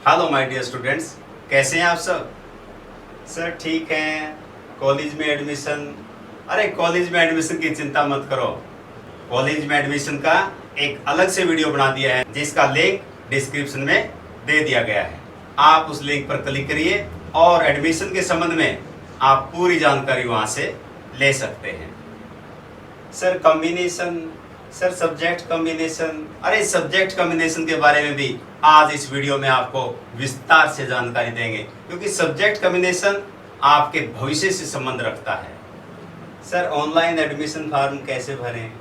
Hello my dear students, कैसे हैं आप सब? सर ठीक हैं। कॉलेज में एडमिशन, अरे कॉलेज में एडमिशन की चिंता मत करो। कॉलेज में एडमिशन का एक अलग से वीडियो बना दिया है जिसका लिंक डिस्क्रिप्शन में दे दिया गया है। आप उस लिंक पर क्लिक करिए और एडमिशन के संबंध में आप पूरी जानकारी वहां से ले सकते हैं। Sir combination, sir subject combination, अरे सब्जेक्ट कॉम्बिनेशन के बारे में भी आज इस वीडियो में आपको विस्तार से जानकारी देंगे क्योंकि सब्जेक्ट कॉम्बिनेशन आपके भविष्य से संबंध रखता है। सर ऑनलाइन एडमिशन फॉर्म कैसे भरें?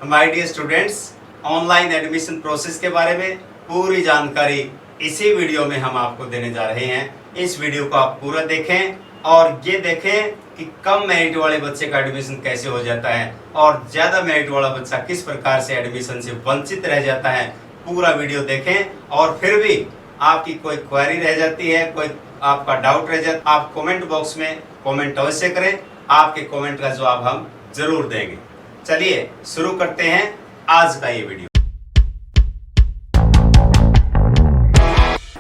My dear students, online admission process के बारे में पूरी जानकारी इसी वीडियो में हम आपको देने जा रहे हैं। इस वीडियो को आप पूरा देखें और ये देखें कि कम मेरिट वाले बच्चे का एडमिशन कैसे हो जाता है और ज़्यादा मेरिट वाला बच्चा किस प्रकार से एडमिशन से वंचित रह जाता है। पूरा वीडियो देखें और फिर भी आपकी कोई क्वेरी रह जाती है, कोई आपका डाउट रह जाता है, आप कमेंट बॉक्स में कमेंट अवश्य करें। आपके कमेंट का जवाब हम जरूर देंगे। चलिए शुरू करते हैं आज का ये वीडियो।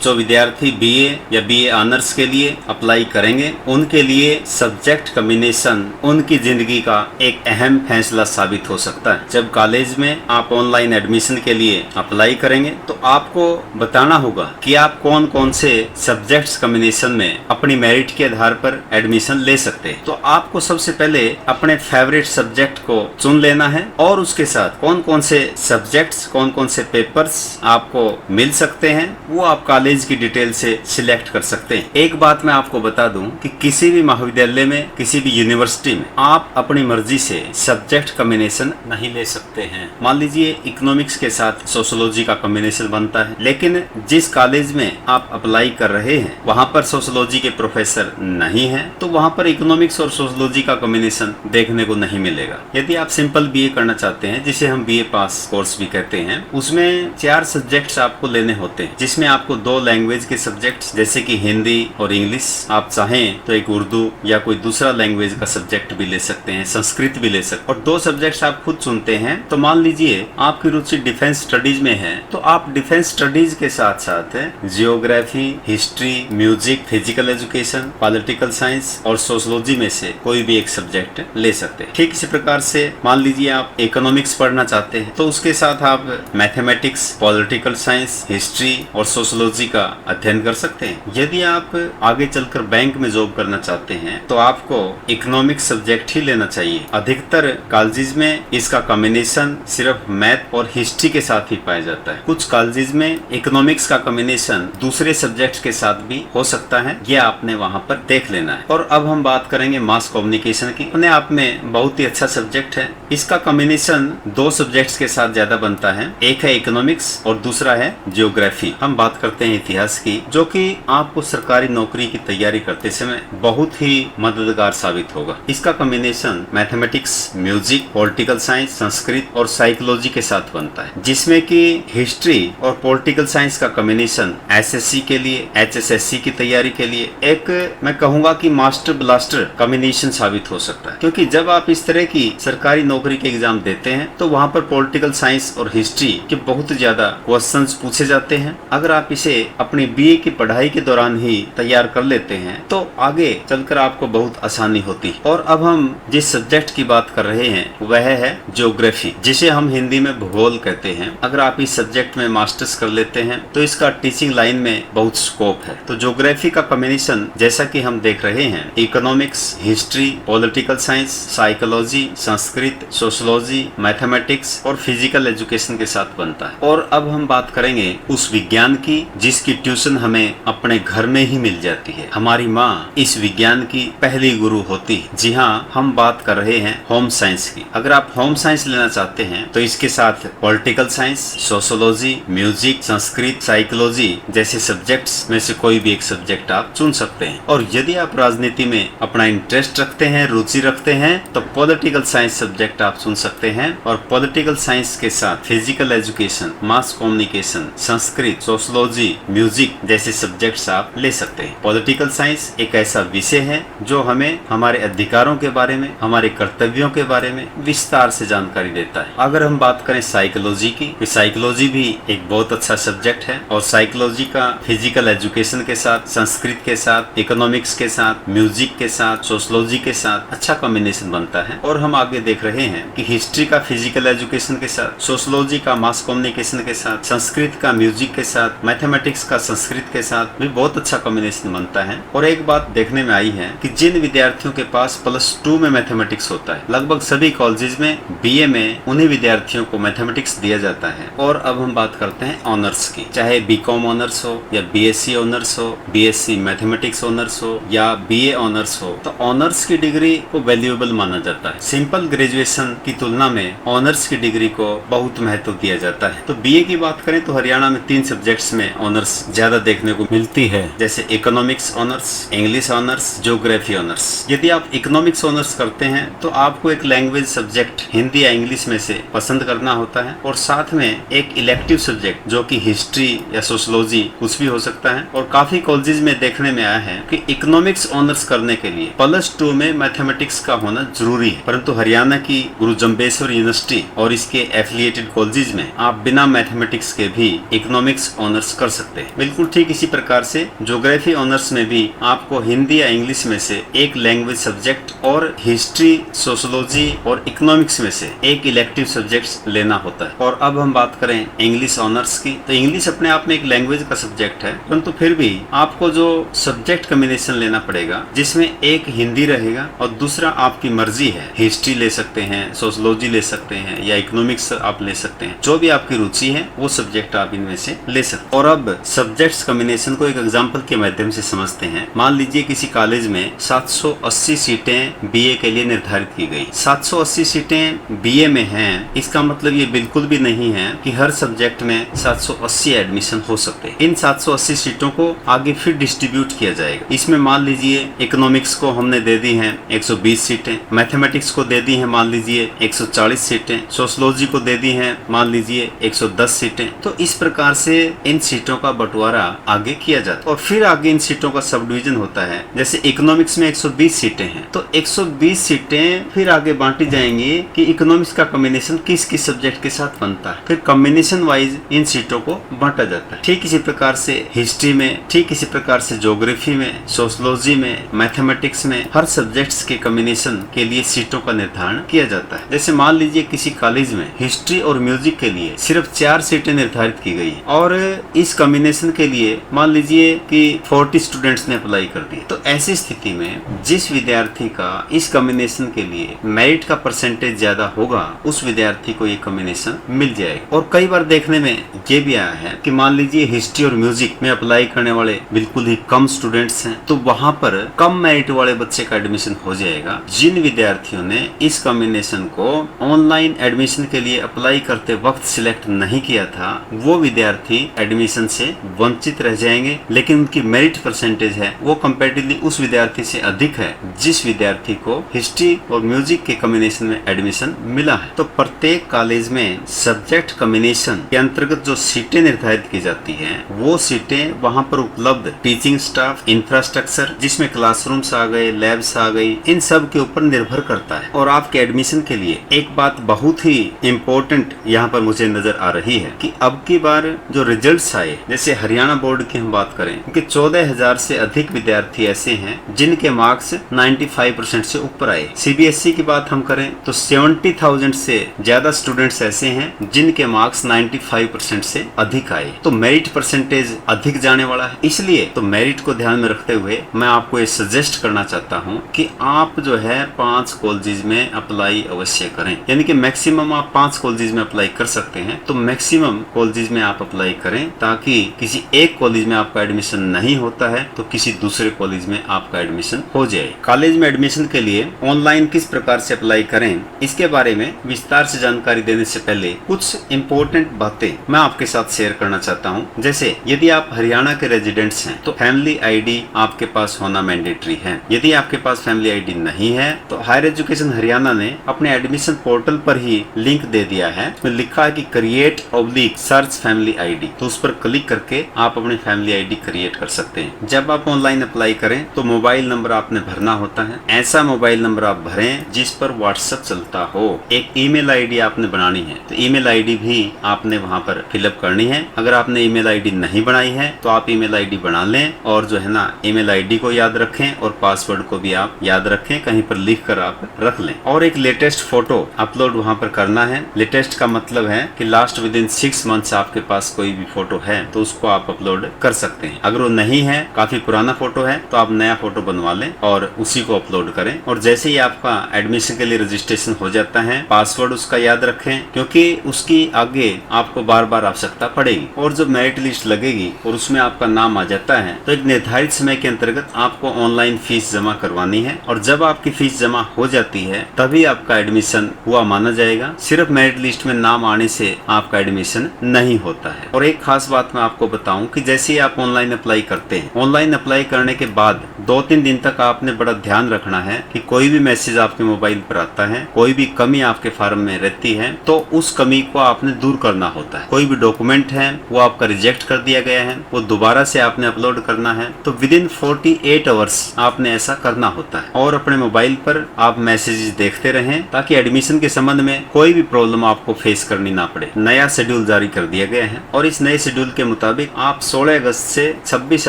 जो विद्यार्थी बीए या बीए ऑनर्स के लिए अप्लाई करेंगे उनके लिए सब्जेक्ट कॉम्बिनेशन उनकी जिंदगी का एक अहम फैसला साबित हो सकता है। जब कॉलेज में आप ऑनलाइन एडमिशन के लिए अप्लाई करेंगे तो आपको बताना होगा कि आप कौन कौन से सब्जेक्ट्स कॉम्बिनेशन में अपनी मेरिट के आधार पर एडमिशन ले सकते हैं। तो आपको सबसे पहले अपने फेवरेट सब्जेक्ट को चुन लेना है और उसके साथ कौन कौन से सब्जेक्ट्स, कौन कौन से पेपर्स आपको मिल सकते हैं वो आप कॉलेज की डिटेल से सिलेक्ट कर सकते हैं। एक बात मैं आपको बता दूं कि किसी भी महाविद्यालय में, किसी भी यूनिवर्सिटी में आप अपनी मर्जी से सब्जेक्ट कॉम्बिनेशन नहीं ले सकते हैं। मान लीजिए इकोनॉमिक्स के साथ सोशियोलॉजी का कॉम्बिनेशन बनता है, लेकिन जिस कॉलेज में आप अप्लाई कर रहे हैं वहां पर सोशियोलॉजी के प्रोफेसर नहीं है तो वहां पर इकोनॉमिक्स और सोशियोलॉजी का कॉम्बिनेशन देखने को नहीं मिलेगा। यदि आप सिंपल बीए करना चाहते हैं, जिसे हम बीए पास कोर्स भी कहते हैं, उसमें 4 सब्जेक्ट्स आपको लेने होते हैं, जिसमें आपको 2 लैंग्वेज के सब्जेक्ट्स जैसे कि हिंदी और इंग्लिश, आप चाहें तो एक उर्दू या कोई दूसरा लैंग्वेज का सब्जेक्ट भी ले सकते हैं, संस्कृत भी ले सकते हैं। और 2 सब्जेक्ट्स आप खुद चुनते हैं। तो मान लीजिए आपकी रुचि डिफेंस स्टडीज में है तो आप डिफेंस स्टडीज के साथ साथ geography, history, music, physical education, political science और सोशियोलॉजी में से कोई भी एक सब्जेक्ट ले सकते हैं। ठीक इसी प्रकार से मान लीजिए आप इकोनॉमिक्स पढ़ना चाहते हैं तो उसके साथ आप मैथमेटिक्स, पॉलिटिकल साइंस, हिस्ट्री और सोशियोलॉजी का अध्ययन कर सकते हैं। यदि आप आगे चलकर बैंक में जॉब करना चाहते हैं तो आपको इकोनॉमिक्स सब्जेक्ट ही लेना चाहिए। अधिकतर कॉलेजेस में इसका कॉम्बिनेशन सिर्फ मैथ और हिस्ट्री के साथ ही पाया जाता है। कुछ कॉलेजेस में इकोनॉमिक्स का कॉम्बिनेशन दूसरे सब्जेक्ट के साथ भी हो सकता है, यह आपने वहां पर देख लेना है। और अब हम बात करेंगे मास कम्युनिकेशन की। अपने आप में बहुत ही अच्छा सब्जेक्ट है। इसका कॉम्बिनेशन 2 सब्जेक्ट्स के साथ ज्यादा बनता है, एक है इकोनॉमिक्स और दूसरा है जियोग्राफी। हम बात करते हैं इतिहास की, जो कि आपको सरकारी नौकरी की तैयारी करते समय बहुत ही मददगार साबित होगा। इसका combination mathematics, music, political science, Sanskrit और साइकोलॉजी के साथ बनता है, जिसमें कि हिस्ट्री और पॉलिटिकल साइंस का कॉम्बिनेशन एसएससी के लिए, एचएसएससी की तैयारी के लिए एक, मैं कहूंगा कि मास्टर ब्लास्टर कॉम्बिनेशन साबित हो सकता है। क्योंकि जब आप इस तरह की सरकारी नौकरी के एग्जाम देते हैं तो वहां पर पॉलिटिकल साइंस और हिस्ट्री के बहुत ज्यादा क्वेश्चंस पूछे जाते हैं। अगर आप इसे अपनी बीए की पढ़ाई के दौरान ही तैयार कर लेते हैं तो आगे चलकर आपको बहुत आसानी होती है। और अब हम जिस सब्जेक्ट की बात कर रहे हैं वह है ज्योग्राफी, जिसे हम हिंदी में भूगोल कहते हैं। अगर आप इस सब्जेक्ट में मास्टर्स कर लेते हैं तो इसका टीचिंग लाइन में बहुत स्कोप है। तो ज्योग्राफी का कॉम्बिनेशन जैसा कि हम देख रहे हैं economics, history, political science, psychology, Sanskrit, sociology, mathematics और फिजिकल एजुकेशन के साथ बनता है। और अब हम बात करेंगे उस विज्ञान की जिसकी ट्यूशन हमें अपने घर में ही मिल जाती है। हमारी माँ इस विज्ञान की पहली गुरु होती है। जी हाँ, हम बात कर रहे हैं होम साइंस की। अगर आप होम साइंस लेना चाहते हैं तो इसके साथ political science, sociology, music, Sanskrit, psychology जैसे सब्जेक्ट्स में से कोई भी एक सब्जेक्ट आप चुन सकते हैं। और यदि आप राजनीति में अपना इंटरेस्ट रखते हैं, रुचि रखते हैं, तो पॉलिटिकल साइंस सब्जेक्ट आप चुन सकते हैं। और पॉलिटिकल साइंस के साथ physical education, mass communication, Sanskrit, sociology music जैसे सब्जेक्ट्स आप ले सकते हैं। पॉलिटिकल साइंस एक ऐसा विषय है जो हमें हमारे अधिकारों के बारे में, हमारे कर्तव्यों के बारे में विस्तार से जानकारी देता है। अगर हम बात करें साइकोलॉजी की, तो साइकोलॉजी भी एक बहुत अच्छा सब्जेक्ट है और साइकोलॉजी का फिजिकल एजुकेशन के साथ, संस्कृत के साथ, इकोनॉमिक्स के साथ, म्यूजिक के साथ, सोशलॉजी के साथ अच्छा कॉम्बिनेशन बनता है। और हम आगे देख रहे हैं कि हिस्ट्री का फिजिकल एजुकेशन के साथ, सोशलॉजी का मास कम्युनिकेशन के साथ, संस्कृत का म्यूजिक के साथ, मैथमेटिक्स का संस्कृत के साथ भी बहुत अच्छा कॉम्बिनेशन बनता है। और एक बात देखने में आई है कि जिन विद्यार्थियों के पास +2 में मैथमेटिक्स होता है, लगभग सभी कॉलेजेस में बीए में उन्हीं विद्यार्थियों को मैथमेटिक्स दिया जाता है। और अब हम बात करते हैं ऑनर्स की, चाहे बीकॉम ऑनर्स हो या बीएससी ऑनर्स हो, बीएससी मैथमेटिक्स ऑनर्स हो या बीए ऑनर्स हो, तो ऑनर्स की डिग्री को वैल्यूएबल माना जाता है। सिंपल ग्रेजुएशन की तुलना में ऑनर्स की डिग्री को बहुत महत्व दिया जाता है। तो बीए की बात करें तो हरियाणा में 3 सब्जेक्ट्स में ऑनर्स ज्यादा देखने को मिलती है, जैसे economics honours, English honours, geography honours. यदि आप इकोनॉमिक्स ऑनर्स करते हैं तो आपको एक लैंग्वेज सब्जेक्ट हिंदी या इंग्लिश में से पसंद करना होता है और साथ में एक इलेक्टिव सब्जेक्ट जो कि हिस्ट्री या सोशलॉजी कुछ भी हो सकता है। और काफी कॉलेजेस में देखने में आया है कि इकोनॉमिक्स ऑनर्स करने के लिए +2 में मैथमेटिक्स का होना जरूरी है, परंतु हरियाणा की गुरु जम्बेश्वर यूनिवर्सिटी और इसके एफिलिएटेड कॉलेजेस में आप बिना मैथमेटिक्स के भी इकोनॉमिक्स ऑनर्स कर सकते हैं। बिल्कुल ठीक इसी प्रकार से ज्योग्राफी ऑनर्स में भी आपको हिंदी या इंग्लिश में से एक लैंग्वेज सब्जेक्ट और हिस्ट्री, सोशलॉजी और इकोनॉमिक्स में से एक इलेक्टिव सब्जेक्ट लेना होता है। और अब हम बात करें इंग्लिश ऑनर्स की, तो इंग्लिश अपने आप में एक लैंग्वेज का सब्जेक्ट है, परंतु फिर भी आपको जो सब्जेक्ट कॉम्बिनेशन लेना पड़ेगा जिसमें एक हिंदी रहेगा और दूसरा आपकी मर्जी है, हिस्ट्री ले सकते हैं, सोशलॉजी ले सकते हैं या इकोनॉमिक्स आप ले सकते हैं, जो भी आपकी रुचि है वो सब्जेक्ट आप इनमें से ले सकते हैं। और अब सब्जेक्ट्स कॉम्बिनेशन को एक एग्जांपल के माध्यम से समझते हैं। मान लीजिए किसी कॉलेज में 780 सीटें बीए के लिए निर्धारित की गई। 780 सीटें बीए में हैं, इसका मतलब ये बिल्कुल भी नहीं है कि हर सब्जेक्ट में 780 एडमिशन हो सकते हैं। इन 780 सीटों को आगे फिर डिस्ट्रीब्यूट किया जाएगा। इसमें मान लीजिए इकोनॉमिक्स को हमने दे दी है 120 सीटें, मैथमेटिक्स को दे दी है मान लीजिए 140 सीटें, सोशलॉजी को दे दी है मान लीजिए 110 सीटें। तो इस प्रकार से इन सीटों का बंटवारा आगे किया जाता है और फिर आगे इन सीटों का सब डिवीजन होता है। जैसे इकोनॉमिक्स में 120 सीटें हैं तो 120 सीटें फिर आगे बांटी जाएंगी कि इकोनॉमिक्स का कॉम्बिनेशन किस किस सब्जेक्ट के साथ बनता है, फिर कॉम्बिनेशन वाइज इन सीटों को बांटा जाता है। ठीक इसी प्रकार से हिस्ट्री में, ठीक इसी प्रकार से ज्योग्राफी में, सोशलॉजी में, मैथमेटिक्स में हर सब्जेक्ट्स के कॉम्बिनेशन के लिए सीटों का निर्धारण किया जाता है। जैसे मान लीजिए किसी कॉलेज में हिस्ट्री और म्यूजिक के लिए सिर्फ 4 सीटें निर्धारित की गई और इस कॉम्बिनेशन के लिए मान लीजिए कि 40 स्टूडेंट्स ने अप्लाई कर दिए, तो ऐसी स्थिति में जिस विद्यार्थी का इस कॉम्बिनेशन के लिए मेरिट का परसेंटेज ज्यादा होगा उस विद्यार्थी को ये कॉम्बिनेशन मिल जाएगा। और कई बार देखने में ये भी आया है कि मान लीजिए हिस्ट्री और म्यूजिक में अप्लाई करने वाले बिल्कुल ही कम स्टूडेंट्स हैं, तो वहां पर कम मेरिट वाले बच्चे का एडमिशन हो जाएगा। जिन विद्यार्थियों ने इस कॉम्बिनेशन को ऑनलाइन एडमिशन के लिए अप्लाई करते वक्त सिलेक्ट नहीं किया था वो विद्यार्थी एडमिशन से वंचित रह जाएंगे, लेकिन उनकी मेरिट परसेंटेज है वो कंपैरेटिवली उस विद्यार्थी से अधिक है जिस विद्यार्थी को हिस्ट्री और म्यूजिक के कॉम्बिनेशन में एडमिशन मिला है। तो प्रत्येक कॉलेज में सब्जेक्ट कॉम्बिनेशन के अंतर्गत जो सीटें निर्धारित की जाती हैं वो सीटें वहां पर उपलब्ध टीचिंग स्टाफ, इंफ्रास्ट्रक्चर जिसमें क्लासरूम्स आ गए, लैब्स आ गई, इन सब के ऊपर निर्भर करता है। और आपके एडमिशन के लिए एक बात बहुत ही इम्पोर्टेंट यहाँ पर मुझे नजर आ रही है कि अब की बार जो रिजल्ट्स आए, जैसे हरियाणा बोर्ड की हम बात करें कि 14,000 से अधिक विद्यार्थी ऐसे हैं जिनके मार्क्स 95% से ऊपर आए। सीबीएसई की बात हम करें तो 70,000 से ज्यादा स्टूडेंट्स ऐसे हैं जिनके मार्क्स 95% से अधिक आए। तो मेरिट परसेंटेज अधिक जाने वाला है, इसलिए तो मेरिट को ध्यान में रखते हुए मैं आपको ये सजेस्ट करना चाहता हूँ कि आप जो है 5 कॉलेजेस में अप्लाई अवश्य करें। यानी कि मैक्सिमम आप 5 कॉलेजेस में अप्लाई कर सकते हैं, तो मैक्सिमम कॉलेजेस में आप अप्लाई करें ताकि किसी एक कॉलेज में आपका एडमिशन नहीं होता है तो किसी दूसरे कॉलेज में आपका एडमिशन हो जाए। कॉलेज में एडमिशन के लिए ऑनलाइन किस प्रकार से अप्लाई करें इसके बारे में विस्तार से जानकारी देने से पहले कुछ इम्पोर्टेंट बातें मैं आपके साथ शेयर करना चाहता हूं। जैसे यदि आप हरियाणा के रेजिडेंट्स हैं तो फैमिली आईडी आपके पास होना मैंडेटरी है। यदि आपके पास फैमिली आईडी नहीं है तो हायर एजुकेशन हरियाणा ने अपने एडमिशन पोर्टल पर ही लिंक दे दिया है, उसमें लिखा है कि क्रिएट/सर्च फैमिली आईडी, तो उस पर क्लिक करके आप अपनी फैमिली आईडी क्रिएट कर सकते हैं। जब आप ऑनलाइन अप्लाई करें तो मोबाइल नंबर आपने भरना होता है। ऐसा मोबाइल नंबर आप भरें जिस पर व्हाट्सएप चलता हो। एक ईमेल आईडी आपने बनानी है, तो ईमेल आईडी भी आपने वहां पर फिलअप करनी है। अगर आपने ईमेल आईडी नहीं बनाई है तो आप ईमेल आईडी बना लें और जो है ना ईमेल आईडी को याद रखें और पासवर्ड को भी आप याद रखें, कहीं पर लिख कर आप रख लें। और एक लेटेस्ट फोटो अपलोड वहां पर करना है। लेटेस्ट का मतलब है कि लास्ट विद इन 6 मंथ्स आपके पास कोई भी फोटो है तो उसको आप अपलोड कर सकते हैं। अगर वो नहीं है, काफी पुराना फोटो है, तो आप नया फोटो बनवा लें और उसी को अपलोड करें। और जैसे ही आपका एडमिशन के लिए रजिस्ट्रेशन हो जाता है, पासवर्ड उसका याद रखें, क्योंकि उसकी आगे आपको बार बार आवश्यकता पड़ेगी। और जब मेरिट लिस्ट लगेगी और उसमें आपका नाम आ जाता है तो एक निर्धारित समय के अंतर्गत आपको ऑनलाइन फीस जमा करवानी है। और जब आपकी फीस जमा हो जाती है तभी आपका एडमिशन हुआ माना जाएगा। सिर्फ मेरिट लिस्ट में नाम आने से आपका एडमिशन नहीं होता है। और एक खास बात मैं आपको बताऊं कि जैसे ही आप ऑनलाइन अप्लाई करते हैं, ऑनलाइन अप्लाई करने के बाद 2-3 दिन तक आपने बड़ा ध्यान रखना है कि कोई भी मैसेज आपके मोबाइल पर आता है, कोई भी कमी आपके फॉर्म में रहती है तो उस कमी को आपने दूर करना होता है। कोई भी डॉक्यूमेंट है वो आपका रिजेक्ट कर दिया गया है, वो दोबारा से आपने अपलोड करना है, तो विद इन 48 आवर्स आपने ऐसा करना होता है। और अपने मोबाइल पर आप मैसेजेस देखते रहें ताकि एडमिशन के संबंध में कोई भी प्रॉब्लम आपको फेस करनी ना पड़े। नया शेड्यूल जारी कर दिया गया है और इस नए शेड्यूल के मुताबिक आप 16 अगस्त से 26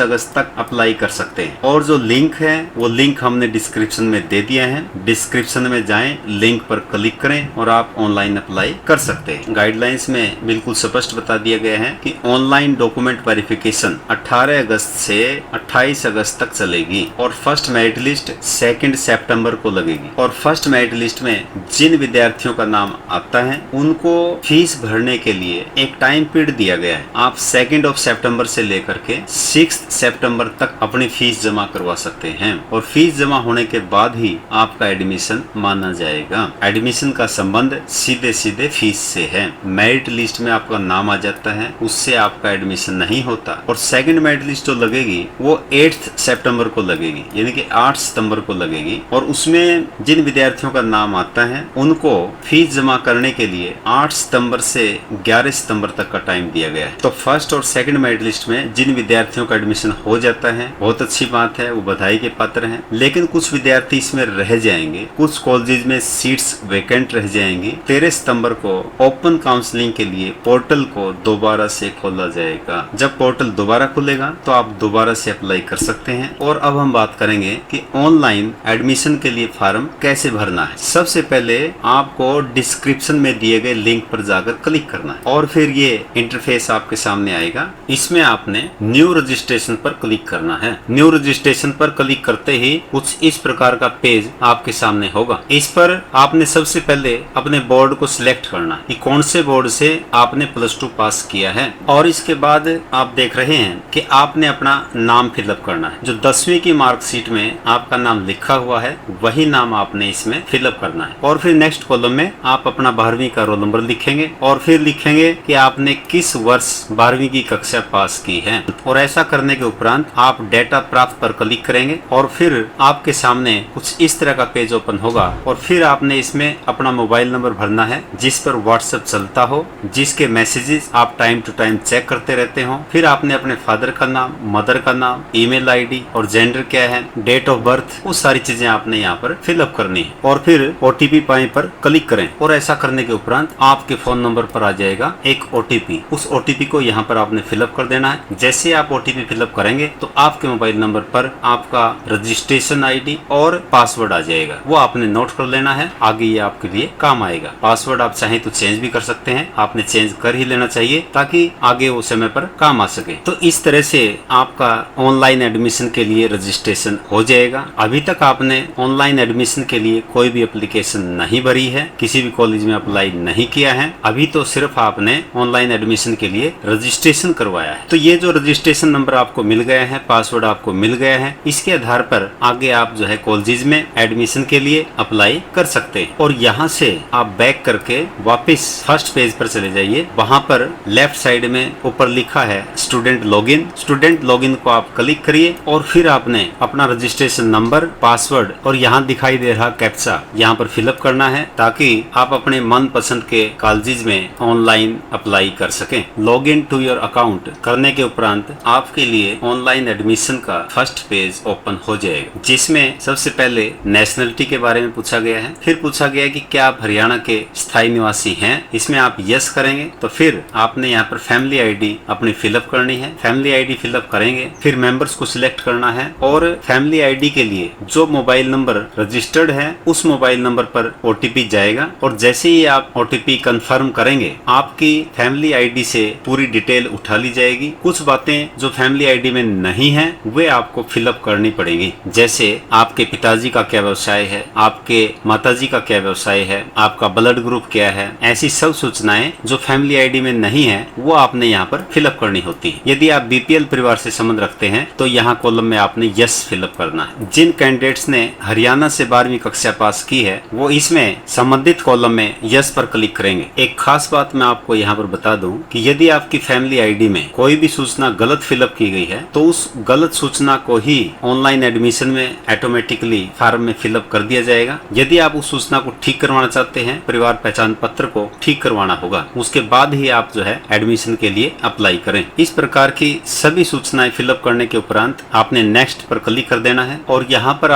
अगस्त तक अप्लाई कर सकते हैं। और जो लिंक है वो लिंक हमने डिस्क्रिप्शन में दे दिया है। डिस्क्रिप्शन में जाएं, लिंक पर क्लिक करें और आप ऑनलाइन अप्लाई कर सकते हैं। गाइडलाइंस में बिल्कुल स्पष्ट बता दिया गया है कि ऑनलाइन डॉक्यूमेंट वेरिफिकेशन 18 अगस्त से 28 अगस्त तक चलेगी और फर्स्ट मेरिट लिस्ट 2 सितंबर को लगेगी। और फर्स्ट मेरिट लिस्ट में जिन विद्यार्थियों का नाम आता है उनको फीस भरने के लिए एक टाइम पीरियड दिया गया है। आप 2 सितंबर से लेकर के 6 सितंबर तक अपनी फीस जमा करवा सकते हैं और फीस जमा होने के बाद ही आपका एडमिशन माना जाएगा। एडमिशन का संबंध सीधे सीधे फीस से है। मेरिट लिस्ट में आपका नाम आ जाता है, उससे आपका एडमिशन नहीं होता। और सेकंड मेरिट लिस्ट जो लगेगी वो 8 सितंबर को लगेगी, यानी कि 8 सितंबर को लगेगी। और उसमें जिन विद्यार्थियों का नाम आता है उनको फीस जमा करने के लिए 8 सितंबर से 11 सितंबर तक का टाइम दिया गया है। तो फर्स्ट और सेकंड मेरिट लिस्ट में जिन विद्यार्थियों का एडमिशन हो जाता है बहुत अच्छी बात है, वो बधाई के पात्र हैं। लेकिन कुछ विद्यार्थी इसमें रह जाएंगे, कुछ कॉलेजेस में सीट्स वैकेंट रह जाएंगी। 13 सितंबर को ओपन काउंसलिंग के लिए पोर्टल को दोबारा से खोला जाएगा। जब पोर्टल दोबारा खुलेगा तो आप दोबारा से अप्लाई कर सकते हैं। और अब हम बात करेंगे कि ऑनलाइन एडमिशन के लिए फॉर्म कैसे भरना है। सबसे पहले आपको डिस्क्रिप्शन में दिए गए लिंक पर जाकर क्लिक करना है और फिर ये इंटरफेस आपके सामने आएगा। इसमें आपने न्यू रजिस्ट्रेशन पर क्लिक करना है। न्यू रजिस्ट्रेशन पर क्लिक करते ही कुछ इस प्रकार का पेज आपके सामने होगा। इस पर आपने सबसे पहले अपने बोर्ड को सिलेक्ट करना है कि कौन से बोर्ड से आपने +2 पास किया है। और इसके बाद आप देख रहे हैं कि आपने अपना नाम फिलअप करना है। जो 10वीं की मार्कशीट में आपका नाम लिखा हुआ है वही नाम आपने इसमें फिलअप करना है। और फिर नेक्स्ट कॉलम में आप अपना 12वीं का रोल नंबर लिखेंगे और फिर लिखेंगे कि आपने किस वर्ष 12वीं की कक्षा पास की है। और ऐसा करने के उपरांत आप डेटा प्राप्त पर क्लिक करेंगे और फिर आपके सामने कुछ इस तरह का पेज ओपन होगा। और फिर आपने इसमें अपना मोबाइल नंबर भरना है जिस पर व्हाट्सएप चलता हो, जिसके मैसेजेस आप टाइम टू टाइम चेक करते रहते हो। फिर आपने अपने फादर का नाम, मदर का नाम, ईमेल आईडी और जेंडर क्या है, डेट ऑफ बर्थ, वो सारी चीजें आपने यहाँ पर फिलअप करनी है। और फिर OTP पाए पर क्लिक करें। और ऐसा करने के उपरांत आपके फोन नंबर पर आ जाएगा एक OTP। उस OTP को यहाँ पर आपने फिलअप कर देना है। जैसे आप OTP फिलअप करेंगे तो आपके मोबाइल नंबर पर आपका रजिस्ट्रेशन ID और पासवर्ड आ जाएगा। वो आपने नोट कर लेना है, आगे ये आपके लिए काम आएगा। पासवर्ड आप चाहें तो चेंज भी कर सकते हैं, आपने चेंज कर ही लेना चाहिए ताकि आगे वो समय पर काम आ सके। तो इस तरह से आपका ऑनलाइन एडमिशन के लिए रजिस्ट्रेशन हो जाएगा। अभी तक आपने ऑनलाइन एडमिशन के लिए कोई भी एप्लीकेशन नहीं भरी है, किसी भी कॉलेज में अप्लाई नहीं किया है, अभी तो सिर्फ आपने ऑनलाइन एडमिशन के लिए रजिस्ट्रेशन करवाया है। तो ये जो रजिस्ट्रेशन नंबर आपको मिल गया है, पासवर्ड आपको मिल गया है, इसके आधार पर आगे आप जो है कॉलेज में एडमिशन के लिए अप्लाई कर सकते हैं। और यहाँ से आप बैक करके वापस फर्स्ट पेज पर चले जाइए। वहाँ पर लेफ्ट साइड में ऊपर लिखा है स्टूडेंट लॉगिन। स्टूडेंट लॉगिन को आप क्लिक करिए और फिर आपने अपना रजिस्ट्रेशन नंबर, पासवर्ड और यहाँ दिखाई दे रहा कैप्चा यहाँ पर फिलअप करना है ताकि आप अपने मन पसंद के कॉलेज में ऑनलाइन अप्लाई कर सकें। Log in to your account करने के उपरांत आपके लिए ऑनलाइन एडमिशन का फर्स्ट पेज ओपन हो जाएगा, जिसमें सबसे पहले नेशनलिटी के बारे में पूछा गया है। फिर पूछा गया है कि क्या आप हरियाणा के स्थायी निवासी हैं। इसमें आप यस करेंगे तो फिर आपने यहाँ पर फैमिली आईडी अपनी फिलअप करनी है। फैमिली आईडी फिलअप करेंगे, फिर मेंबर्स को सिलेक्ट करना है और फैमिली आईडी के लिए जो मोबाइल नंबर रजिस्टर्ड है उस मोबाइल नंबर पर ओटीपी जाएगा और जैसे ही आप ओटीपी कंफर्म करेंगे आपकी फैमिली आईडी से पूरी डिटेल उठा ली जाएगी। कुछ बातें जो फैमिली आईडी में नहीं है वे आपको फिलअप करनी पड़ेंगी, जैसे आपके पिताजी का क्या व्यवसाय है, आपके माताजी का क्या व्यवसाय है, आपका ब्लड ग्रुप क्या है। ऐसी सब सूचनाएं जो फैमिली आईडी में नहीं है वो आपने यहाँ पर फिलअप करनी होती है। यदि आप बीपीएल परिवार से संबंध रखते हैं तो यहाँ कॉलम में आपने यस फिलअप करना है। जिन कैंडिडेट्स ने हरियाणा से 12वीं कक्षा पास की है वो इसमें संबंधित कॉलम में यस पर क्लिक करेंगे। एक खास बात मैं आपको यहाँ पर बता दूं कि यदि आपकी फैमिली आईडी में कोई भी सूचना गलत फिलअप की गई है तो उस गलत सूचना को ही ऑनलाइन एडमिशन में ऑटोमेटिकली फॉर्म में फिलअप कर दिया जाएगा। यदि आप उस सूचना को ठीक करवाना चाहते हैं, परिवार पहचान पत्र को ठीक करवाना होगा, उसके बाद ही आप जो है एडमिशन के लिए अप्लाई करें। इस प्रकार की सभी सूचनाएं फिलअप करने के उपरांत आपने नेक्स्ट पर क्लिक कर देना है और यहाँ पर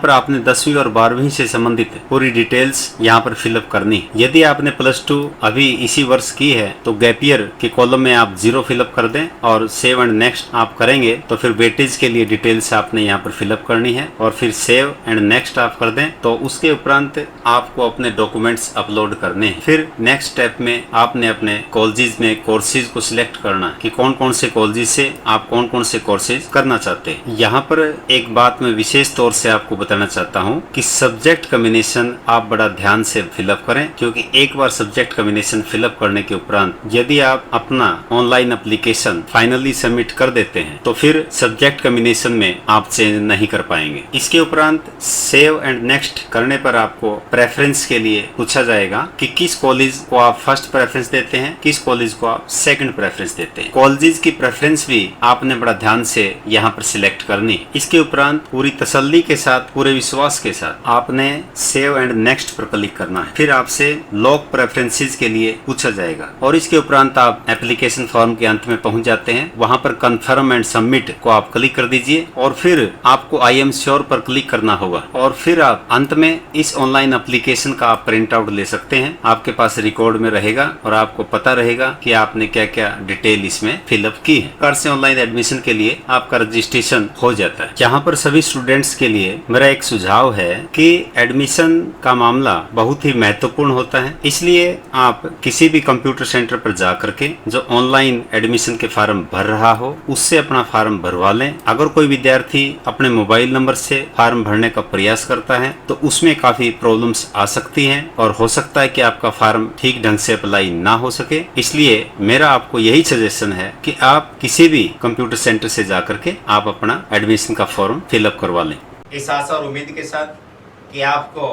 आपने 10वीं और 12वीं से संबंधित पूरी डिटेल्स यहाँ पर फिलअप करनी। यदि आपने +2 अभी इसी वर्ष की है तो गैप ईयर के कॉलम में आप 0 फिलअप कर दें और सेव एंड नेक्स्ट आप करेंगे तो फिर वेटेज के लिए डिटेल्स आपने यहाँ पर फिलअप करनी है और फिर सेव एंड नेक्स्ट आप कर दें तो उसके उपरांत आपको अपने डॉक्यूमेंट्स अपलोड करने हैं। फिर नेक्स्ट स्टेप में आपने अपने कॉलेजेस में कोर्सेज को सिलेक्ट करना कि कौन कौन से कॉलेजेस से आप कौन कौन से कोर्सेज करना चाहते हैं। यहाँ पर एक बात मैं विशेष तौर से आपको बताना चाहता हूँ कि सब्जेक्ट कॉम्बिनेशन आप बड़ा ध्यान से फिलअप करें, क्योंकि एक बार सब्जेक्ट कॉम्बिनेशन फिलअप करने के उपरांत यदि आप अपना ऑनलाइन एप्लीकेशन फाइनली सबमिट कर देते हैं तो फिर सब्जेक्ट कॉम्बिनेशन में आप चेंज नहीं कर पाएंगे। इसके उपरांत सेव एंड नेक्स्ट करने पर आपको प्रेफरेंस के लिए पूछा जाएगा कि किस कॉलेज को आप फर्स्ट प्रेफरेंस देते हैं, किस कॉलेज को आप सेकंड प्रेफरेंस देते हैं। कॉलेजेस की प्रेफरेंस भी आपने बड़ा ध्यान से यहाँ पर सिलेक्ट करनी। इसके उपरांत पूरी तसल्ली के साथ, पूरे विश्वास के साथ आपने सेव एंड नेक्स्ट पर क्लिक करना है। फिर आपसे लॉक प्रेफरेंसेस के लिए पूछा जाएगा और इसके उपरांत आप एप्लीकेशन फॉर्म के अंत में पहुंच जाते हैं। वहां पर कंफर्म एंड सबमिट को आप क्लिक कर दीजिए और फिर आपको आई एम श्योर पर क्लिक करना होगा और फिर आप अंत में इस ऑनलाइन एप्लीकेशन का आप प्रिंट आउट ले सकते हैं। आपके पास रिकॉर्ड में रहेगा और आपको पता रहेगा कि आपने क्या क्या डिटेल इसमें फिलअप की है। कार से ऑनलाइन एडमिशन के लिए आपका रजिस्ट्रेशन हो जाता है। यहाँ पर सभी स्टूडेंट्स के लिए मेरा एक सुझाव है कि एडमिशन का मामला बहुत ही महत्वपूर्ण होता है, इसलिए आप किसी भी कंप्यूटर सेंटर पर जा करके जो ऑनलाइन एडमिशन के फॉर्म भर रहा हो उससे अपना फॉर्म भरवा लें। अगर कोई विद्यार्थी अपने मोबाइल नंबर से फॉर्म भरने का प्रयास करता है तो उसमें काफी प्रॉब्लम्स आ सकती हैं और हो सकता है कि आपका फॉर्म ठीक ढंग से अप्लाई ना हो सके। इसलिए मेरा आपको यही सजेशन है कि आप किसी भी कंप्यूटर सेंटर से जा करके आप अपना एडमिशन का फॉर्म फिलअप करवा लें। इस आशा और उम्मीद के साथ कि आपको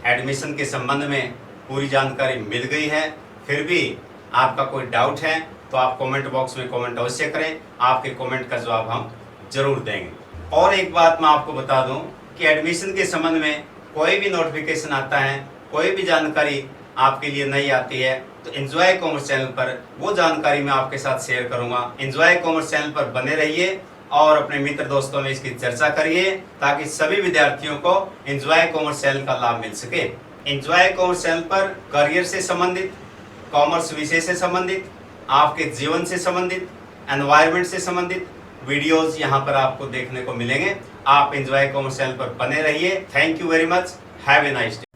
एडमिशन के संबंध में पूरी जानकारी मिल गई है। फिर भी आपका कोई डाउट है तो आप कमेंट बॉक्स में कमेंट अवश्य करें, आपके कमेंट का जवाब हम जरूर देंगे। और एक बात मैं आपको बता दूं कि एडमिशन के संबंध में कोई भी नोटिफिकेशन आता है, कोई भी जानकारी आपके लिए नहीं आती है तो एंजॉय कॉमर्स चैनल पर वो जानकारी मैं आपके साथ शेयर करूंगा। एंजॉय कॉमर्स चैनल पर बने रहिए और अपने मित्र दोस्तों में इसकी चर्चा करिए ताकि सभी विद्यार्थियों को एंजॉय कॉमर्स चैनल का लाभ मिल सके। एंजॉय कॉमर्स चैनल पर करियर से संबंधित, कॉमर्स विषय से संबंधित, आपके जीवन से संबंधित, एनवायरनमेंट से संबंधित वीडियोस यहाँ पर आपको देखने को मिलेंगे। आप एंजॉय कॉमर्स चैनल पर बने रहिए। Thank you very much. Have a nice day.